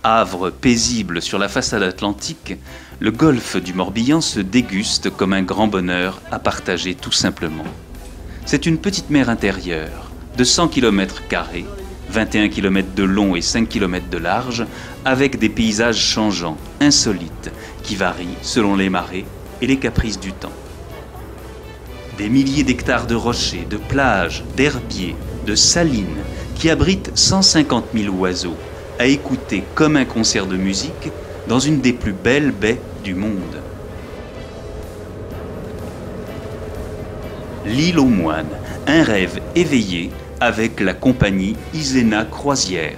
Havre paisible sur la façade atlantique, le golfe du Morbihan se déguste comme un grand bonheur à partager tout simplement. C'est une petite mer intérieure de 100 km², 21 km de long et 5 km de large, avec des paysages changeants, insolites, qui varient selon les marées et les caprices du temps. Des milliers d'hectares de rochers, de plages, d'herbiers, de salines, qui abritent 150 000 oiseaux, à écouter comme un concert de musique dans une des plus belles baies du monde. L'île aux moines, un rêve éveillé avec la compagnie Isena Croisière.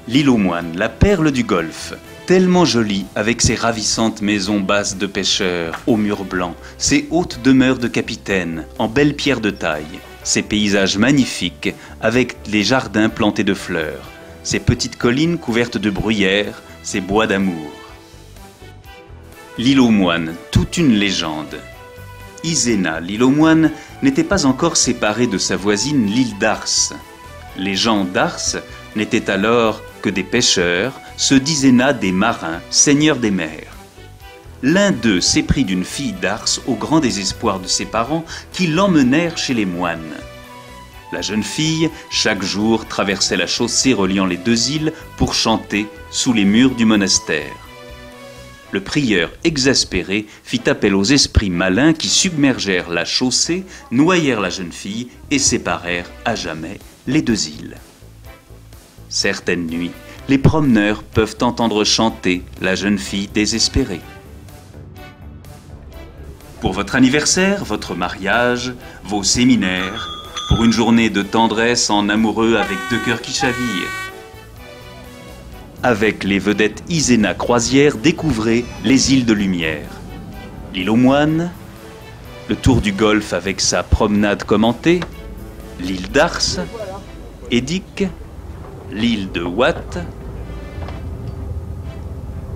L'île aux moines, la perle du Golfe, tellement jolie avec ses ravissantes maisons basses de pêcheurs aux murs blancs, ses hautes demeures de capitaines en belles pierres de taille, ses paysages magnifiques avec les jardins plantés de fleurs, ses petites collines couvertes de bruyères, ses bois d'amour. L'île aux moines, toute une légende. Isena, l'île aux moines, n'était pas encore séparée de sa voisine l'île d'Ars. Les gens d'Ars n'étaient alors que des pêcheurs, ceux d'Isena des marins, seigneurs des mers. L'un d'eux s'éprit d'une fille d'Ars au grand désespoir de ses parents qui l'emmenèrent chez les moines. La jeune fille, chaque jour, traversait la chaussée reliant les deux îles pour chanter sous les murs du monastère. Le prieur, exaspéré, fit appel aux esprits malins qui submergèrent la chaussée, noyèrent la jeune fille et séparèrent à jamais les deux îles. Certaines nuits, les promeneurs peuvent entendre chanter la jeune fille désespérée. Pour votre anniversaire, votre mariage, vos séminaires, pour une journée de tendresse en amoureux avec deux cœurs qui chavirent. Avec les vedettes Isena Croisière, découvrez les îles de lumière. L'île aux moines, le tour du Golfe avec sa promenade commentée, l'île d'Ars, Édic, l'île de Watt,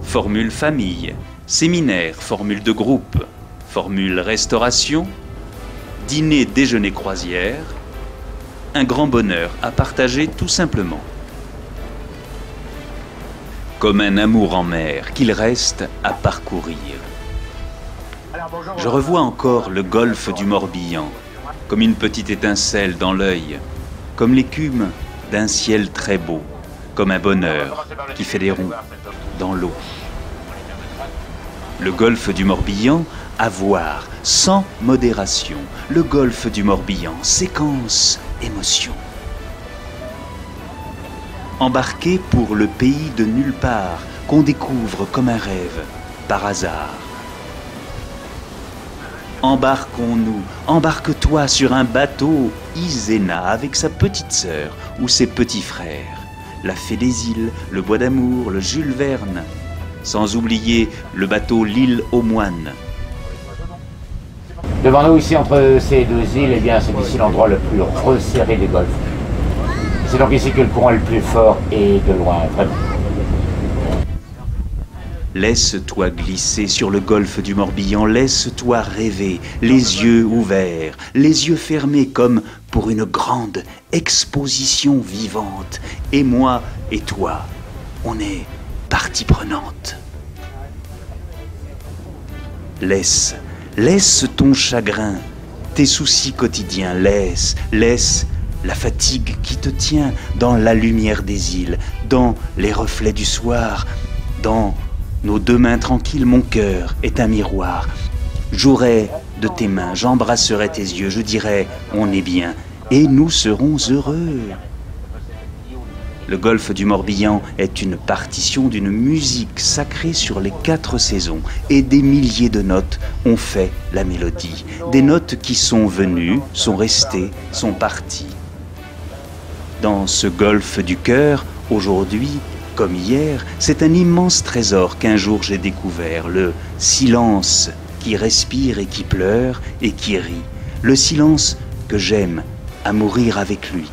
formule famille, séminaire, formule de groupe, formule restauration, dîner, déjeuner, croisière, un grand bonheur à partager tout simplement. Comme un amour en mer qu'il reste à parcourir. Je revois encore le golfe du Morbihan, comme une petite étincelle dans l'œil, comme l'écume d'un ciel très beau, comme un bonheur qui fait des ronds dans l'eau. Le golfe du Morbihan, à voir sans modération. Le golfe du Morbihan, séquence émotion. Embarqué pour le pays de nulle part, qu'on découvre comme un rêve, par hasard. Embarquons-nous, embarque-toi sur un bateau, Isena avec sa petite sœur ou ses petits frères, la fée des îles, le bois d'amour, le Jules Verne, sans oublier le bateau l'île aux moines. Devant nous, ici, entre ces deux îles, eh bien, c'est ici l'endroit le plus resserré du golfe. C'est donc ici que le courant est le plus fort et de loin, vraiment. Laisse-toi glisser sur le golfe du Morbihan, laisse-toi rêver, les yeux ouverts, les yeux fermés comme pour une grande exposition vivante. Et moi et toi, on est partie prenante. Laisse ton chagrin, tes soucis quotidiens, laisse la fatigue qui te tient dans la lumière des îles, dans les reflets du soir, dans nos deux mains tranquilles, mon cœur est un miroir. J'aurai de tes mains, j'embrasserai tes yeux, je dirai on est bien et nous serons heureux. Le golfe du Morbihan est une partition d'une musique sacrée sur les 4 saisons et des milliers de notes ont fait la mélodie. Des notes qui sont venues, sont restées, sont parties. Dans ce golfe du cœur, aujourd'hui, comme hier, c'est un immense trésor qu'un jour j'ai découvert, le silence qui respire et qui pleure et qui rit, le silence que j'aime à mourir avec lui.